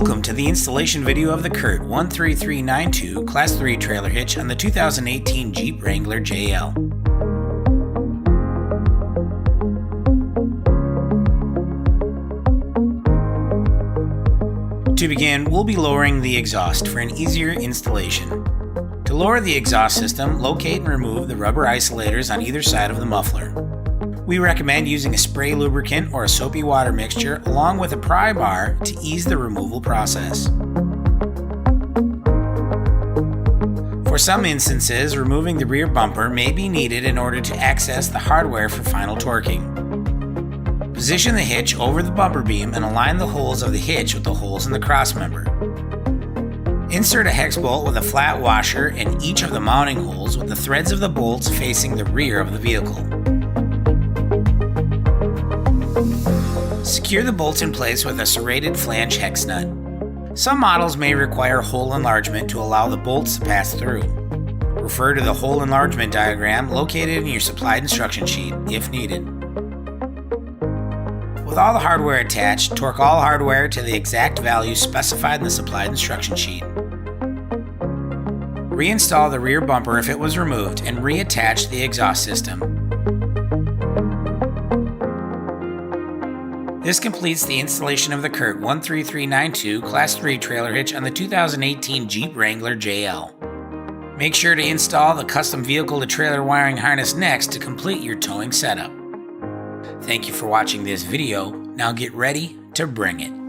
Welcome to the installation video of the CURT 13392 Class 3 trailer hitch on the 2018 Jeep Wrangler JL. To begin, we'll be lowering the exhaust for an easier installation. To lower the exhaust system, locate and remove the rubber isolators on either side of the muffler. We recommend using a spray lubricant or a soapy water mixture along with a pry bar to ease the removal process. For some instances, removing the rear bumper may be needed in order to access the hardware for final torquing. Position the hitch over the bumper beam and align the holes of the hitch with the holes in the crossmember. Insert a hex bolt with a flat washer in each of the mounting holes with the threads of the bolts facing the rear of the vehicle. Secure the bolts in place with a serrated flange hex nut. Some models may require hole enlargement to allow the bolts to pass through. Refer to the hole enlargement diagram located in your supplied instruction sheet if needed. With all the hardware attached, torque all hardware to the exact value specified in the supplied instruction sheet. Reinstall the rear bumper if it was removed and reattach the exhaust system. This completes the installation of the CURT 13392 Class 3 trailer hitch on the 2018 Jeep Wrangler JL. Make sure to install the custom vehicle-to-trailer wiring harness next to complete your towing setup. Thank you for watching this video. Now get ready to bring it.